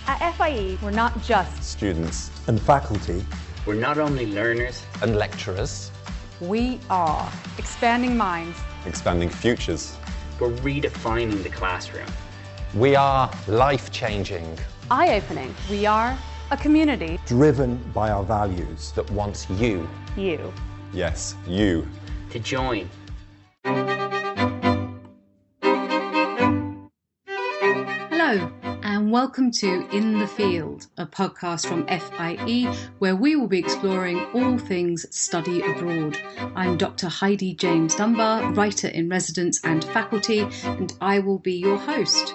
At FIE, we're not just students and faculty. We're not only learners and lecturers. We are expanding minds, expanding futures. We're redefining the classroom. We are life-changing. Eye-opening. We are a community driven by our values that wants you. You. Yes, you. To join. Hello, and welcome to In the Field, a podcast from FIE, where we will be exploring all things study abroad. I'm Dr. Heidi James Dunbar, writer in residence and faculty, and I will be your host.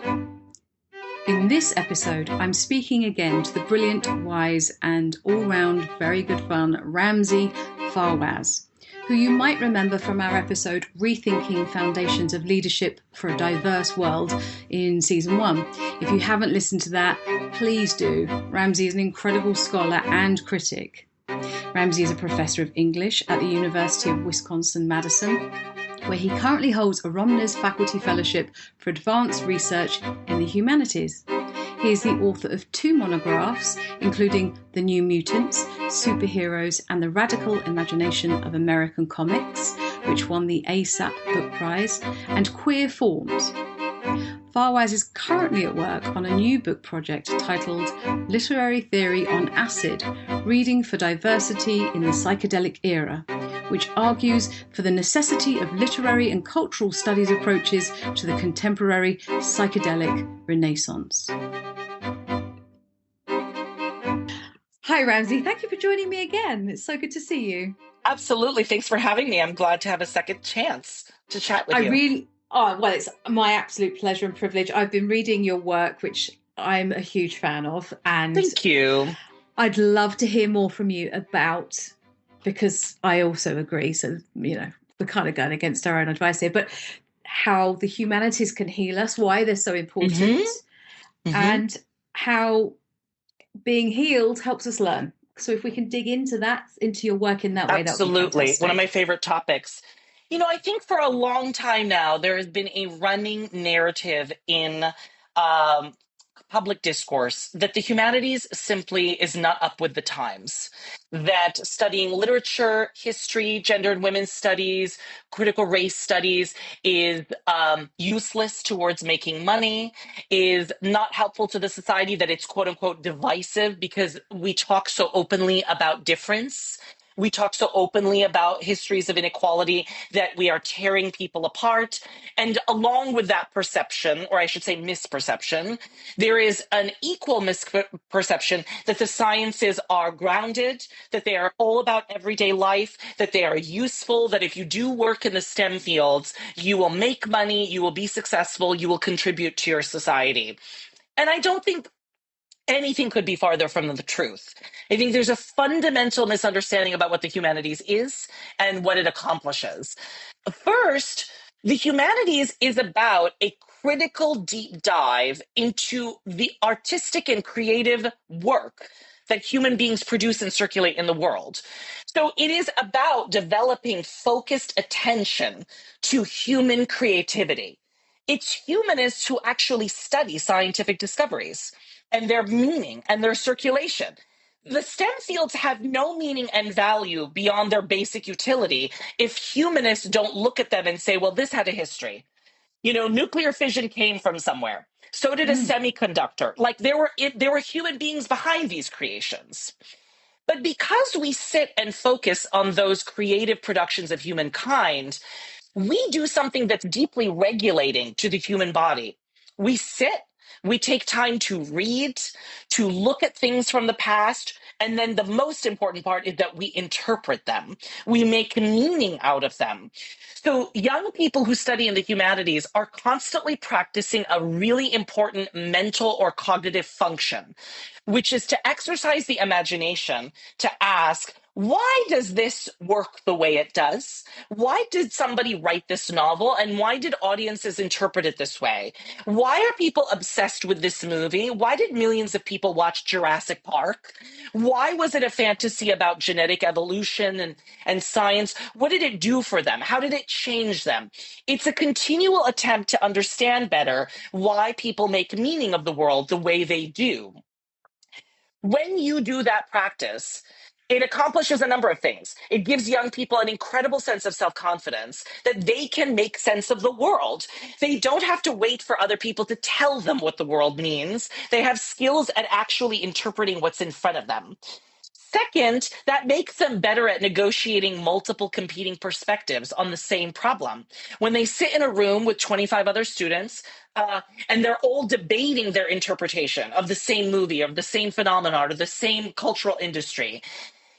In this episode, I'm speaking again to the brilliant, wise, and all-round very good fun Ramzi Fawaz, who you might remember from our episode Rethinking Foundations of Leadership for a Diverse World in Season 1. If you haven't listened to that, please do. Ramzi is an incredible scholar and critic. Ramzi is a professor of English at the University of Wisconsin-Madison, where he currently holds a Romnes Faculty Fellowship for advanced research in the humanities. He is the author of 2 monographs, including The New Mutants, Superheroes and the Radical Imagination of American Comics, which won the ASAP Book Prize, and Queer Forms. Fawaz is currently at work on a new book project titled Literary Theory on Acid, Reading for Diversity in the Psychedelic Era, which argues for the necessity of literary and cultural studies approaches to the contemporary psychedelic renaissance. Hi, Ramzi. Thank you for joining me again. It's so good to see you. Absolutely. Thanks for having me. I'm glad to have a second chance to chat with you. It's my absolute pleasure and privilege. I've been reading your work, which I'm a huge fan of. And thank you. I'd love to hear more from you about, because I also agree. So, we're kind of going against our own advice here, but how the humanities can heal us, why they're so important, and how being healed helps us learn. So if we can dig into that, into your work in that way, that would be fantastic. One of my favorite topics. I think for a long time now, there has been a running narrative in public discourse that the humanities simply is not up with the times, that studying literature, history, gender and women's studies, critical race studies is useless towards making money, is not helpful to the society, that it's quote unquote divisive because we talk so openly about difference. We talk so openly about histories of inequality that we are tearing people apart. And along with that perception, or I should say misperception, there is an equal misperception that the sciences are grounded, that they are all about everyday life, that they are useful, that if you do work in the STEM fields, you will make money, you will be successful, you will contribute to your society. And I don't think anything could be farther from the truth. I think there's a fundamental misunderstanding about what the humanities is and what it accomplishes. First, the humanities is about a critical deep dive into the artistic and creative work that human beings produce and circulate in the world. So it is about developing focused attention to human creativity. It's humanists who actually study scientific discoveries and their meaning and their circulation. The STEM fields have no meaning and value beyond their basic utility if humanists don't look at them and say, well, this had a history. Nuclear fission came from somewhere. So did a semiconductor. Like there were human beings behind these creations. But because we sit and focus on those creative productions of humankind, we do something that's deeply regulating to the human body. We sit. We take time to read, to look at things from the past, and then the most important part is that we interpret them. We make meaning out of them. So young people who study in the humanities are constantly practicing a really important mental or cognitive function, which is to exercise the imagination to ask, why does this work the way it does? Why did somebody write this novel? And why did audiences interpret it this way? Why are people obsessed with this movie? Why did millions of people watch Jurassic Park? Why was it a fantasy about genetic evolution and science? What did it do for them? How did it change them? It's a continual attempt to understand better why people make meaning of the world the way they do. When you do that practice, it accomplishes a number of things. It gives young people an incredible sense of self confidence that they can make sense of the world. They don't have to wait for other people to tell them what the world means. They have skills at actually interpreting what's in front of them. Second, that makes them better at negotiating multiple competing perspectives on the same problem. When they sit in a room with 25 other students, and they're all debating their interpretation of the same movie, of the same phenomenon, or the same cultural industry,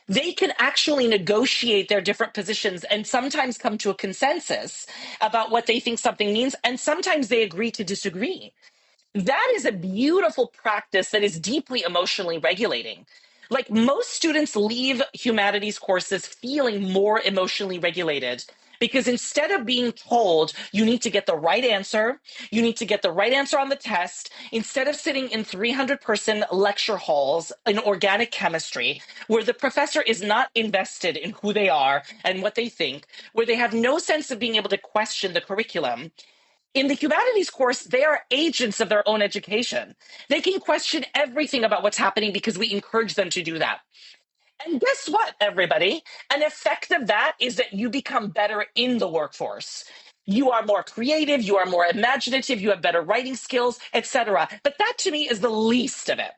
they can actually negotiate their different positions and sometimes come to a consensus about what they think something means, and sometimes they agree to disagree. That is a beautiful practice that is deeply emotionally regulating. Like, most students leave humanities courses feeling more emotionally regulated because instead of being told you need to get the right answer, you need to get the right answer on the test, instead of sitting in 300-person lecture halls in organic chemistry where the professor is not invested in who they are and what they think, where they have no sense of being able to question the curriculum, in the humanities course, they are agents of their own education. They can question everything about what's happening because we encourage them to do that. And guess what, everybody? An effect of that is that you become better in the workforce. You are more creative, you are more imaginative, you have better writing skills, etc. But that, to me, is the least of it.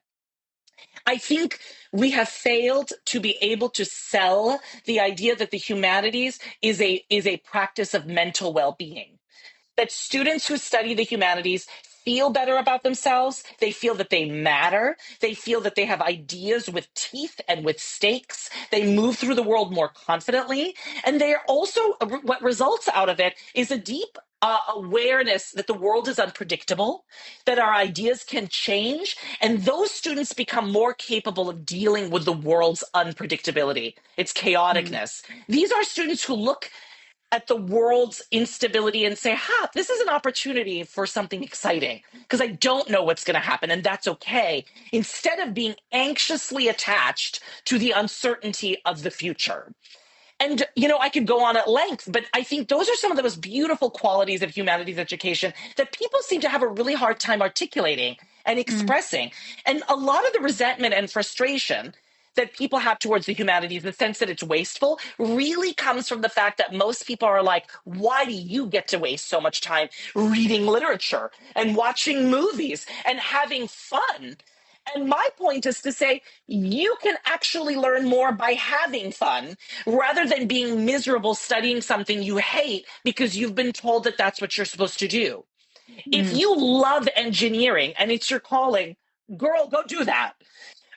I think we have failed to be able to sell the idea that the humanities is a practice of mental well-being, that students who study the humanities feel better about themselves. They feel that they matter. They feel that they have ideas with teeth and with stakes. They move through the world more confidently. And they are also, what results out of it is a deep awareness that the world is unpredictable, that our ideas can change, and those students become more capable of dealing with the world's unpredictability, its chaoticness. These are students who look at the world's instability and say, this is an opportunity for something exciting because I don't know what's going to happen, and that's okay, instead of being anxiously attached to the uncertainty of the future. And, I could go on at length, but I think those are some of the most beautiful qualities of humanities education that people seem to have a really hard time articulating and expressing. And a lot of the resentment and frustration that people have towards the humanities, the sense that it's wasteful, really comes from the fact that most people are like, why do you get to waste so much time reading literature and watching movies and having fun? And my point is to say, you can actually learn more by having fun rather than being miserable studying something you hate because you've been told that that's what you're supposed to do. If you love engineering and it's your calling, girl, go do that.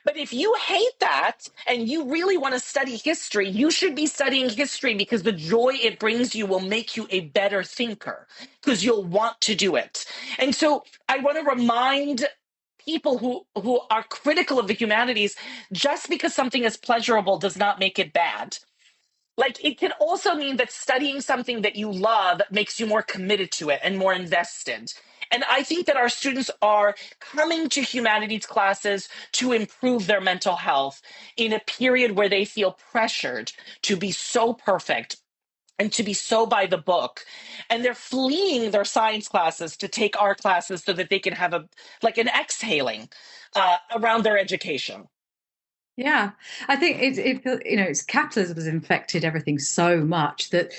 But if you hate that and you really want to study history, you should be studying history because the joy it brings you will make you a better thinker because you'll want to do it. And so I want to remind people who are critical of the humanities, just because something is pleasurable does not make it bad. Like, it can also mean that studying something that you love makes you more committed to it and more invested. And I think that our students are coming to humanities classes to improve their mental health in a period where they feel pressured to be so perfect and to be so by the book. And they're fleeing their science classes to take art classes so that they can have an exhaling around their education. Yeah, I think it's capitalism has infected everything so much that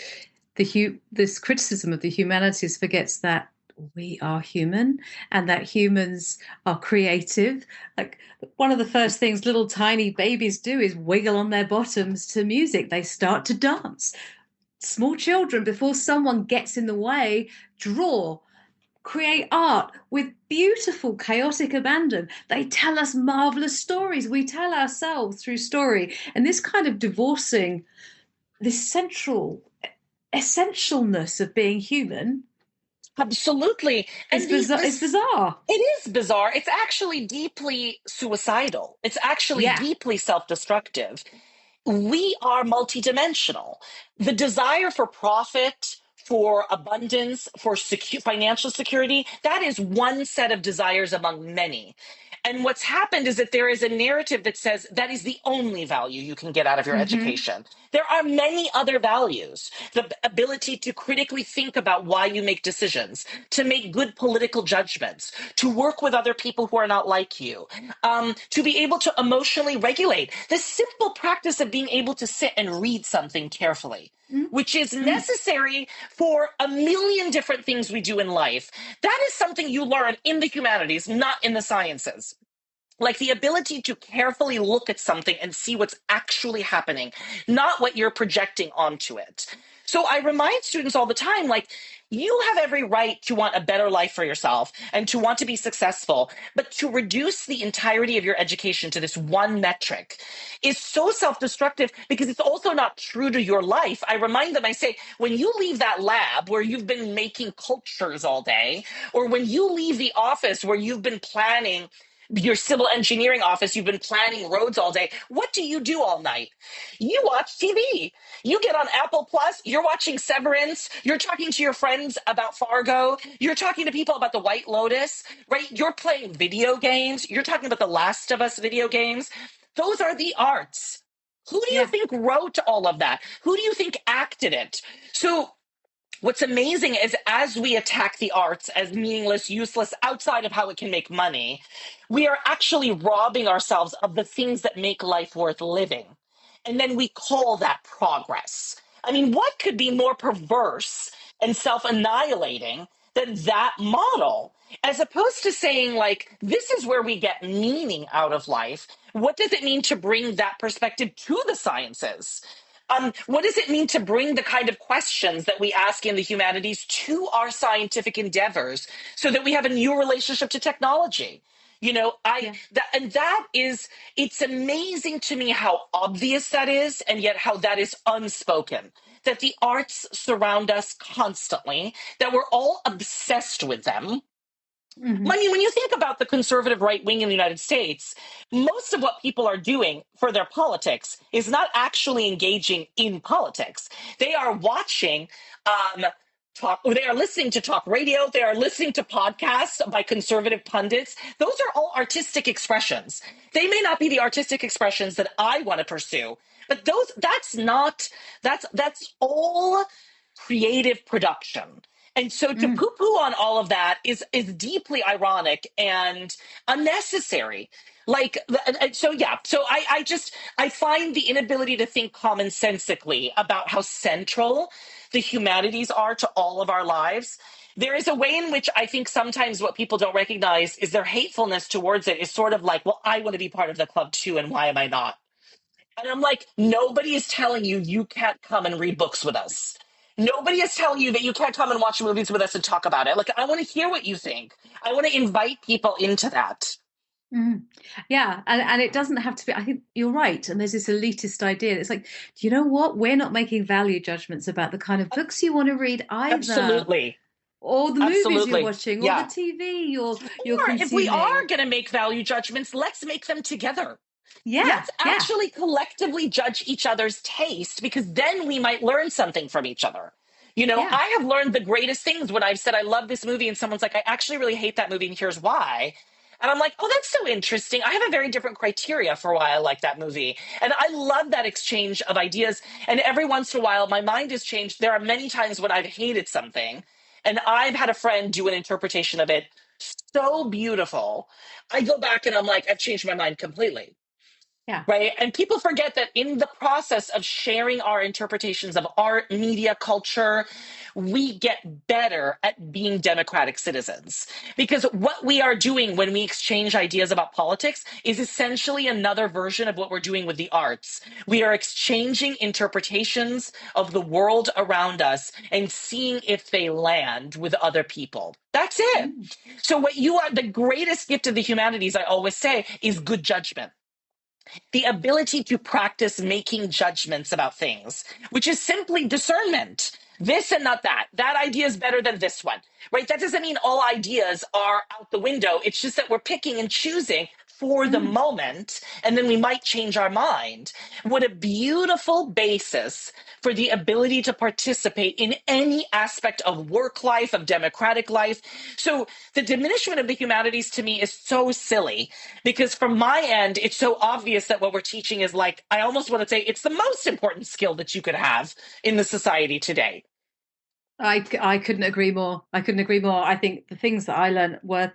this criticism of the humanities forgets that we are human and that humans are creative. Like, one of the first things little tiny babies do is wiggle on their bottoms to music. They start to dance. Small children, before someone gets in the way, draw, create art with beautiful, chaotic abandon. They tell us marvelous stories. We tell ourselves through story. And this kind of divorcing this central essentialness of being human. Absolutely. And it's bizarre. It is bizarre. It's actually deeply suicidal. It's actually deeply self-destructive. We are multidimensional. The desire for profit, for abundance, for financial security. That is one set of desires among many. And what's happened is that there is a narrative that says that is the only value you can get out of your education. There are many other values. The ability to critically think about why you make decisions, to make good political judgments, to work with other people who are not like you, to be able to emotionally regulate. The simple practice of being able to sit and read something carefully, which is necessary for a million different things we do in life. That is something you learn in the humanities, not in the sciences. Like the ability to carefully look at something and see what's actually happening, not what you're projecting onto it. So I remind students all the time, like, you have every right to want a better life for yourself and to want to be successful, but to reduce the entirety of your education to this one metric is so self-destructive because it's also not true to your life. I remind them, I say, when you leave that lab where you've been making cultures all day, or when you leave the office where you've been planning your civil engineering office, you've been planning roads all day. What do you do all night? You watch TV. You get on Apple Plus, you're watching Severance, you're talking to your friends about Fargo, you're talking to people about the White Lotus, right? You're playing video games, you're talking about the Last of Us video games. Those are the arts. Who do you think wrote all of that? Who do you think acted it? So what's amazing is as we attack the arts as meaningless, useless, outside of how it can make money, we are actually robbing ourselves of the things that make life worth living. And then we call that progress. I mean, what could be more perverse and self-annihilating than that model? As opposed to saying, like, this is where we get meaning out of life. What does it mean to bring that perspective to the sciences? What does it mean to bring the kind of questions that we ask in the humanities to our scientific endeavors so that we have a new relationship to technology? You know, it's amazing to me how obvious that is, and yet how that is unspoken. That the arts surround us constantly, that we're all obsessed with them. I mean, when you think about the conservative right wing in the United States, most of what people are doing for their politics is not actually engaging in politics. They are watching they are listening to talk radio, they are listening to podcasts by conservative pundits. Those are all artistic expressions. They may not be the artistic expressions that I want to pursue, but that's all creative production. And so to poo-poo on all of that is deeply ironic and unnecessary. So I find the inability to think commonsensically about how central the humanities are to all of our lives. There is a way in which I think sometimes what people don't recognize is their hatefulness towards it is sort of like, well, I want to be part of the club too, and why am I not? And I'm like, nobody is telling you you can't come and read books with us. Nobody is telling you that you can't come and watch movies with us and talk about it. Like, I want to hear what you think. I want to invite people into that. Yeah, and it doesn't have to be. I think you're right. And there's this elitist idea. It's like, do you know what? We're not making value judgments about the kind of books you want to read either. Absolutely. Or the movies you're watching, or the TV you're consuming. If we are going to make value judgments, let's make them together. Let's actually collectively judge each other's taste, because then we might learn something from each other. You know, I have learned the greatest things when I've said, I love this movie, and someone's like, I actually really hate that movie, and here's why. And I'm like, oh, that's so interesting. I have a very different criteria for why I like that movie. And I love that exchange of ideas. And every once in a while, my mind has changed. There are many times when I've hated something, and I've had a friend do an interpretation of it so beautiful. I go back and I'm like, I've changed my mind completely. Yeah. Right. And people forget that in the process of sharing our interpretations of art, media, culture, we get better at being democratic citizens. Because what we are doing when we exchange ideas about politics is essentially another version of what we're doing with the arts. We are exchanging interpretations of the world around us and seeing if they land with other people. That's it. So the greatest gift of the humanities, I always say, is good judgment. The ability to practice making judgments about things, which is simply discernment. This and not that. That idea is better than this one, right? That doesn't mean all ideas are out the window. It's just that we're picking and choosing for the moment, and then we might change our mind. What a beautiful basis for the ability to participate in any aspect of work life, of democratic life. So the diminishment of the humanities to me is so silly, because from my end, it's so obvious that what we're teaching is like, I almost want to say it's the most important skill that you could have in the society today. I couldn't agree more. I couldn't agree more. I think the things that I learned were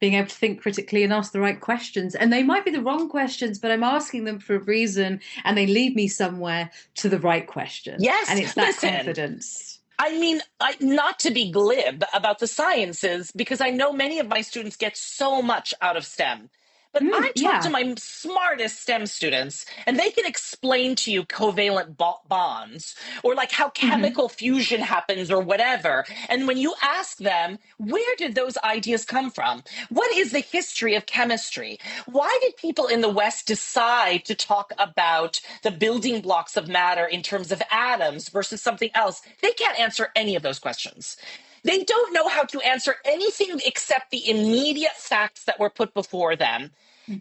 being able to think critically and ask the right questions. And they might be the wrong questions, but I'm asking them for a reason and they lead me somewhere to the right question. Yes. And it's that Listen, confidence. I mean, not to be glib about the sciences, because I know many of my students get so much out of STEM. But I talk to my smartest STEM students, and they can explain to you covalent bonds or like how chemical fusion happens or whatever. And when you ask them, where did those ideas come from? What is the history of chemistry? Why did people in the West decide to talk about the building blocks of matter in terms of atoms versus something else? They can't answer any of those questions. They don't know how to answer anything except the immediate facts that were put before them.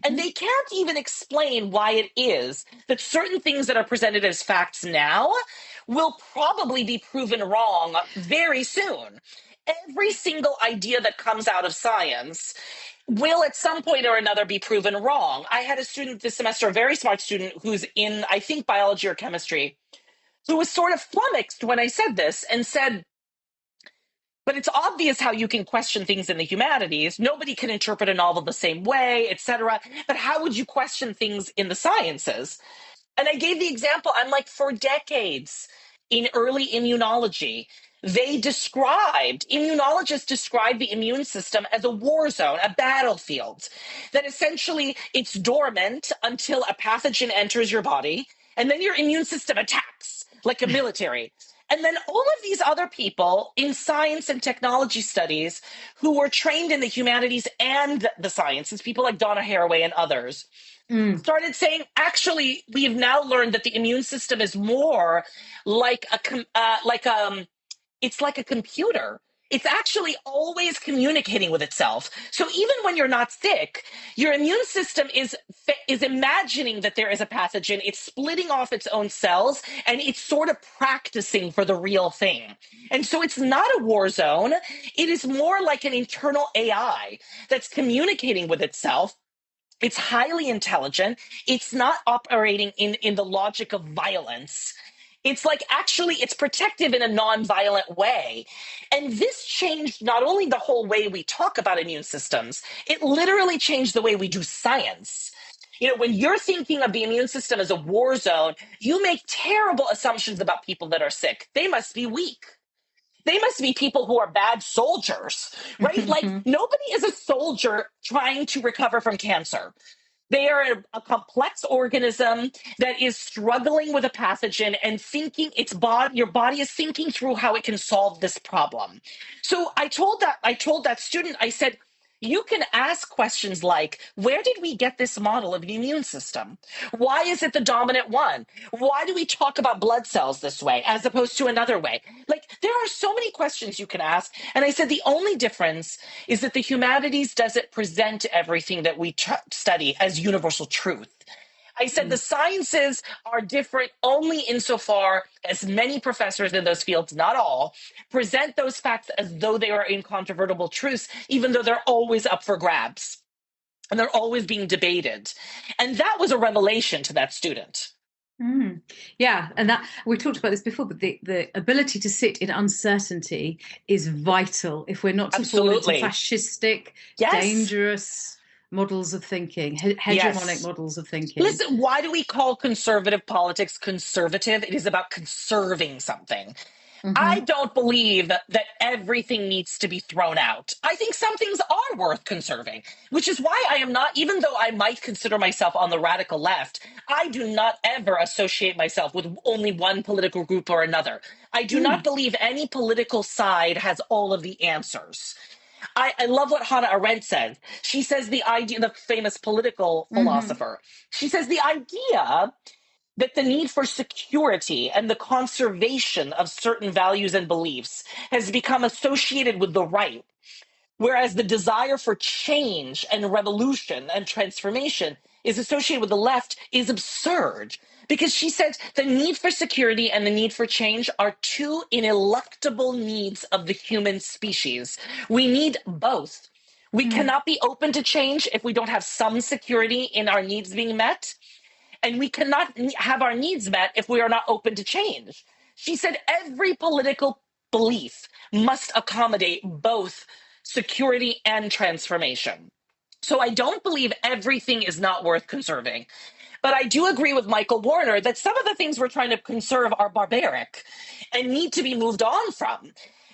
And they can't even explain why it is that certain things that are presented as facts now will probably be proven wrong very soon. Every single idea that comes out of science will at some point or another be proven wrong. I had a student this semester, a very smart student who's in, I think, biology or chemistry, who was sort of flummoxed when I said this and said, but it's obvious how you can question things in the humanities. Nobody can interpret a novel the same way, etc. But how would you question things in the sciences? And I gave the example. I'm like, for decades in early immunology, immunologists described the immune system as a war zone, a battlefield, that essentially it's dormant until a pathogen enters your body, and then your immune system attacks like a military. And then all of these other people in science and technology studies who were trained in the humanities and the sciences, people like Donna Haraway and others, started saying, actually, we have now learned that the immune system is more like it's like a computer. It's actually always communicating with itself. So even when you're not sick, your immune system is imagining that there is a pathogen. It's splitting off its own cells, and it's sort of practicing for the real thing. And so it's not a war zone. It is more like an internal AI that's communicating with itself. It's highly intelligent. It's not operating in the logic of violence. It's like, actually, it's protective in a non-violent way. And this changed not only the whole way we talk about immune systems, it literally changed the way we do science. You know, when you're thinking of the immune system as a war zone, you make terrible assumptions about people that are sick. They must be weak. They must be people who are bad soldiers, right? Like, nobody is a soldier trying to recover from cancer. They are a complex organism that is struggling with a pathogen and thinking your body is thinking through how it can solve this problem. So I told that student, I said, you can ask questions like, where did we get this model of the immune system? Why is it the dominant one? Why do we talk about blood cells this way as opposed to another way? Like, there are so many questions you can ask. And I said, the only difference is that the humanities doesn't present everything that we study as universal truth. I said the sciences are different only insofar as many professors in those fields, not all, present those facts as though they are incontrovertible truths, even though they're always up for grabs and they're always being debated. And that was a revelation to that student. Yeah, and that we talked about this before, but the ability to sit in uncertainty is vital if we're not to fall into fascistic, dangerous models of thinking, hegemonic models of thinking. Listen, why do we call conservative politics conservative? It is about conserving something. I don't believe that everything needs to be thrown out. I think some things are worth conserving, which is why I am not, even though I might consider myself on the radical left, I do not ever associate myself with only one political group or another. I do not believe any political side has all of the answers. I love what Hannah Arendt said. She says the famous political philosopher, she says the idea that the need for security and the conservation of certain values and beliefs has become associated with the right Whereas the desire for change and revolution and transformation is associated with the left is absurd. Because she said the need for security and the need for change are two ineluctable needs of the human species. We need both. We cannot be open to change if we don't have some security in our needs being met. And we cannot have our needs met if we are not open to change. She said every political belief must accommodate both security and transformation. So I don't believe everything is not worth conserving. But I do agree with Michael Warner that some of the things we're trying to conserve are barbaric and need to be moved on from.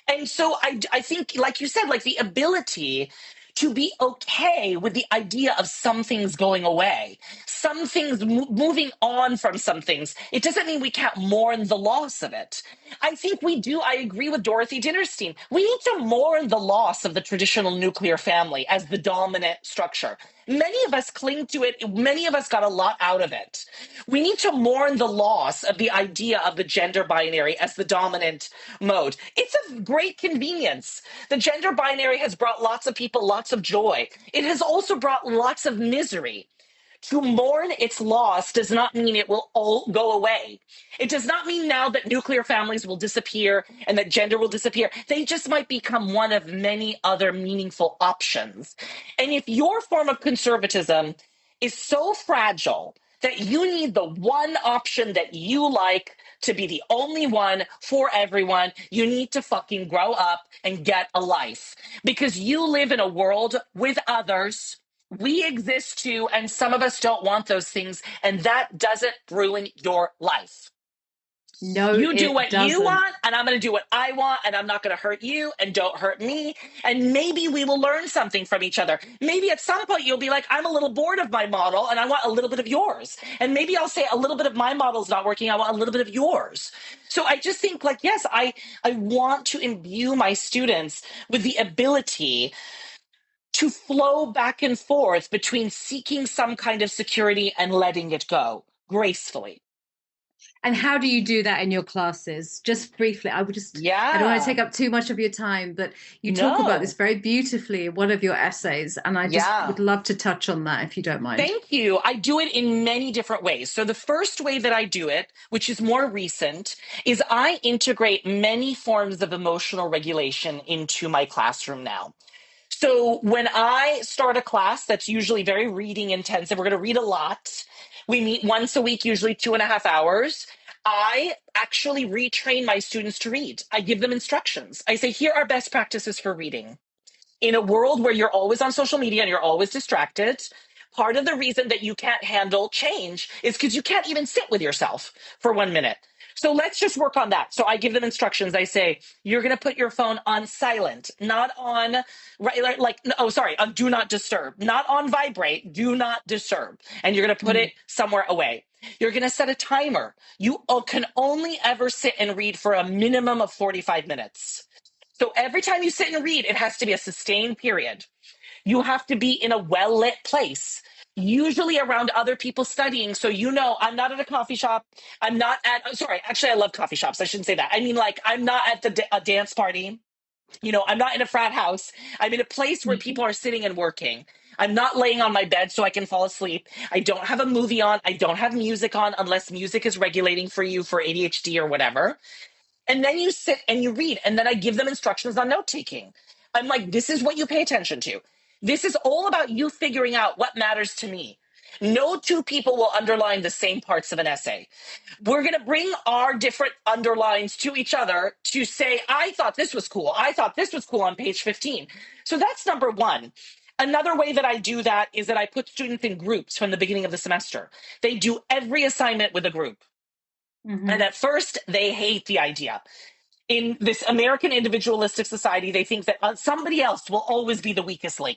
And so I think, like you said, like the ability to be okay with the idea of some things going away, some things moving on from some things. It doesn't mean we can't mourn the loss of it. I think we do. I agree with Dorothy Dinnerstein. We need to mourn the loss of the traditional nuclear family as the dominant structure. Many of us cling to it. Many of us got a lot out of it. We need to mourn the loss of the idea of the gender binary as the dominant mode. It's a great convenience. The gender binary has brought lots of people lots of joy. It has also brought lots of misery. To mourn its loss does not mean it will all go away. It does not mean now that nuclear families will disappear and that gender will disappear. They just might become one of many other meaningful options. And if your form of conservatism is so fragile that you need the one option that you like to be the only one for everyone, you need to fucking grow up and get a life. Because you live in a world with others. We exist too, and some of us don't want those things, and that doesn't ruin your life. No, you do it what doesn't. you want, and I'm going to do what I want, and I'm not going to hurt you, and don't hurt me. And maybe we will learn something from each other. Maybe at some point you'll be like, I'm a little bored of my model, and I want a little bit of yours. And maybe I'll say a little bit of my model's not working. I want a little bit of yours. So I just think, like, yes, I want to imbue my students with the ability to flow back and forth between seeking some kind of security and letting it go gracefully. And how do you do that in your classes? Just briefly, I don't want to take up too much of your time, but you talk about this very beautifully in one of your essays, and I just would love to touch on that if you don't mind. Thank you. I do it in many different ways. So the first way that I do it, which is more recent, is I integrate many forms of emotional regulation into my classroom now. So when I start a class that's usually very reading intensive, we're going to read a lot. We meet once a week, usually 2.5 hours. I actually retrain my students to read. I give them instructions. I say, here are best practices for reading. In a world where you're always on social media and you're always distracted, part of the reason that you can't handle change is because you can't even sit with yourself for 1 minute. So let's just work on that. So I give them instructions. I say, you're going to put your phone on silent, not on, on do not disturb, not on vibrate, do not disturb. And you're going to put it somewhere away. You're going to set a timer. You can only ever sit and read for a minimum of 45 minutes. So every time you sit and read, it has to be a sustained period. You have to be in a well-lit place, usually around other people studying. So, I'm not at a coffee shop. I love coffee shops. I shouldn't say that. I mean, like, I'm not at a dance party. I'm not in a frat house. I'm in a place where people are sitting and working. I'm not laying on my bed so I can fall asleep. I don't have a movie on. I don't have music on unless music is regulating for you for ADHD or whatever. And then you sit and you read, and then I give them instructions on note taking. I'm like, this is what you pay attention to. This is all about you figuring out what matters to me. No two people will underline the same parts of an essay. We're going to bring our different underlines to each other to say, I thought this was cool. I thought this was cool on page 15. So that's number one. Another way that I do that is that I put students in groups from the beginning of the semester. They do every assignment with a group. Mm-hmm. And at first, they hate the idea. In this American individualistic society, they think that somebody else will always be the weakest link,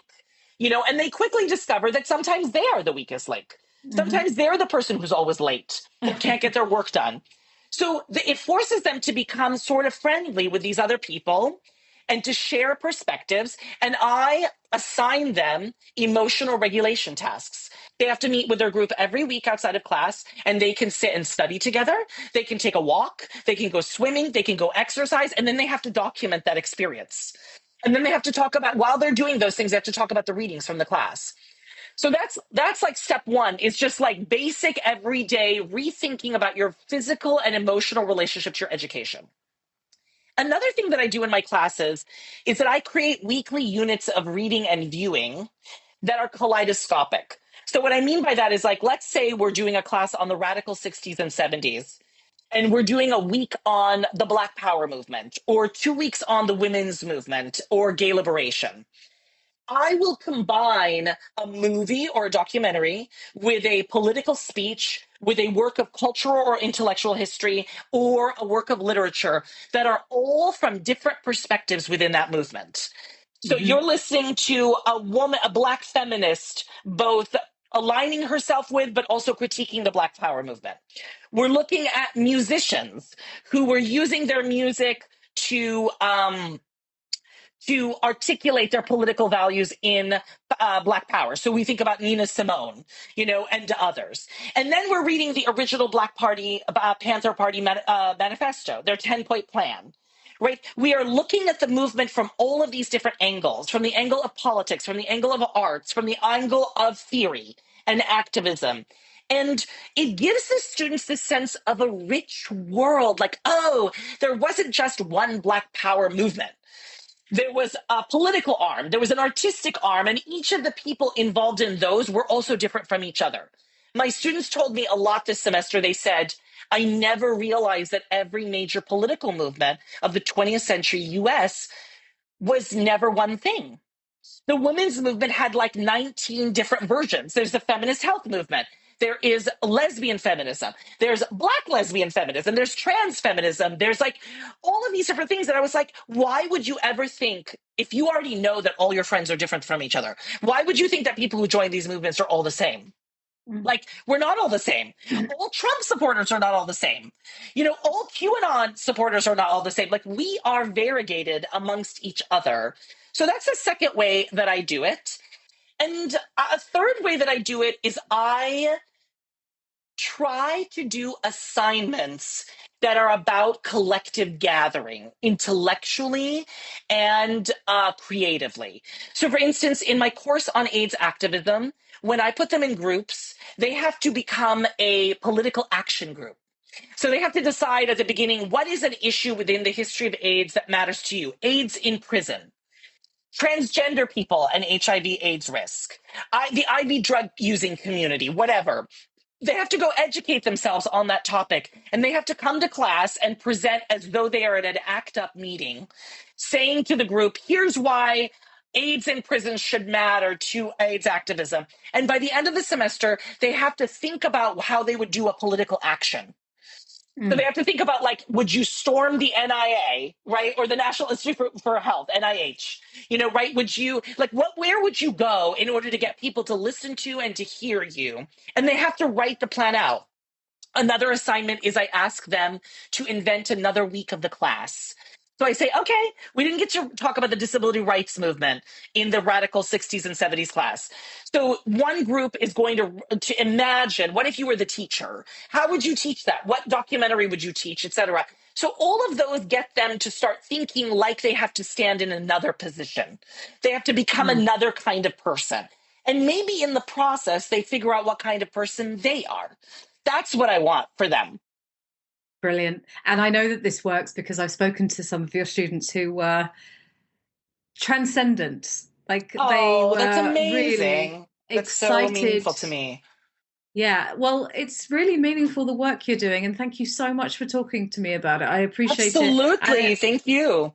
and they quickly discover that sometimes they are the weakest link. Mm-hmm. Sometimes they're the person who's always late and can't get their work done. So it forces them to become sort of friendly with these other people and to share perspectives. And I assign them emotional regulation tasks. They have to meet with their group every week outside of class, and they can sit and study together. They can take a walk. They can go swimming. They can go exercise. And then they have to document that experience. And then they have to talk about, while they're doing those things, they have to talk about the readings from the class. So that's like step one, is just like basic everyday rethinking about your physical and emotional relationship to your education. Another thing that I do in my classes is that I create weekly units of reading and viewing that are kaleidoscopic. So what I mean by that is, like, let's say we're doing a class on the radical 60s and 70s, and we're doing a week on the Black Power movement, or 2 weeks on the women's movement or gay liberation. I will combine a movie or a documentary with a political speech, with a work of cultural or intellectual history, or a work of literature that are all from different perspectives within that movement. So you're listening to a woman, a Black feminist, both aligning herself with, but also critiquing the Black Power movement. We're looking at musicians who were using their music to articulate their political values in Black Power. So we think about Nina Simone, and others. And then we're reading the original Black Party, Panther Party manifesto, their 10-point plan. Right? We are looking at the movement from all of these different angles, from the angle of politics, from the angle of arts, from the angle of theory and activism. And it gives the students this sense of a rich world, like, oh, there wasn't just one Black Power movement. There was a political arm, there was an artistic arm, and each of the people involved in those were also different from each other. My students told me a lot this semester. They said, I never realized that every major political movement of the 20th century US was never one thing. The women's movement had like 19 different versions. There's the feminist health movement. There is lesbian feminism. There's Black lesbian feminism. There's trans feminism. There's like all of these different things that I was like, why would you ever think, if you already know that all your friends are different from each other, why would you think that people who join these movements are all the same? Like, we're not all the same. All Trump supporters are not all the same. All QAnon supporters are not all the same. Like, we are variegated amongst each other. So that's the second way that I do it. And a third way that I do it is I try to do assignments that are about collective gathering intellectually and creatively. So, for instance, in my course on AIDS activism, when I put them in groups, they have to become a political action group. So they have to decide at the beginning, what is an issue within the history of AIDS that matters to you? AIDS in prison, transgender people and HIV/AIDS risk, the IV drug using community, whatever. They have to go educate themselves on that topic, and they have to come to class and present as though they are at an ACT UP meeting, saying to the group, here's why AIDS in prison should matter to AIDS activism. And by the end of the semester, they have to think about how they would do a political action. So they have to think about, like, would you storm the NIA, right? Or the National Institute for Health, NIH, right? Would you, like, where would you go in order to get people to listen to and to hear you? And they have to write the plan out. Another assignment is I ask them to invent another week of the class. So I say, okay, we didn't get to talk about the disability rights movement in the radical 60s and 70s class. So one group is going to imagine, what if you were the teacher? How would you teach that? What documentary would you teach, et cetera? So all of those get them to start thinking like they have to stand in another position. They have to become another kind of person. And maybe in the process, they figure out what kind of person they are. That's what I want for them. Brilliant. And I know that this works because I've spoken to some of your students who were transcendent. Like, they were that's amazing. Really that's excited. So meaningful to me. Yeah, well, it's really meaningful, the work you're doing. And thank you so much for talking to me about it. I appreciate Absolutely. Thank you.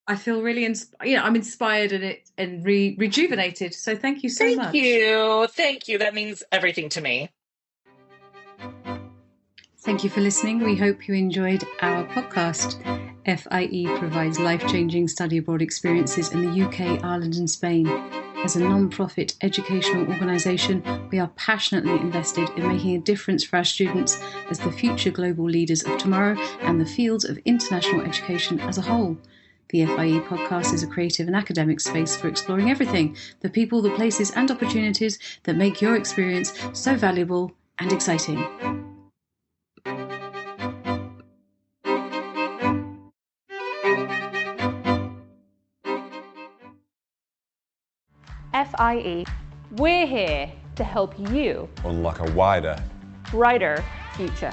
I feel really, I'm inspired and rejuvenated. So thank you so much. Thank you. That means everything to me. Thank you for listening. We hope you enjoyed our podcast. FIE provides life-changing study abroad experiences in the UK, Ireland and Spain. As a non-profit educational organisation, we are passionately invested in making a difference for our students as the future global leaders of tomorrow and the fields of international education as a whole. The FIE podcast is a creative and academic space for exploring everything, the people, the places and opportunities that make your experience so valuable and exciting. FIE, we're here to help you Unlock a wider brighter future.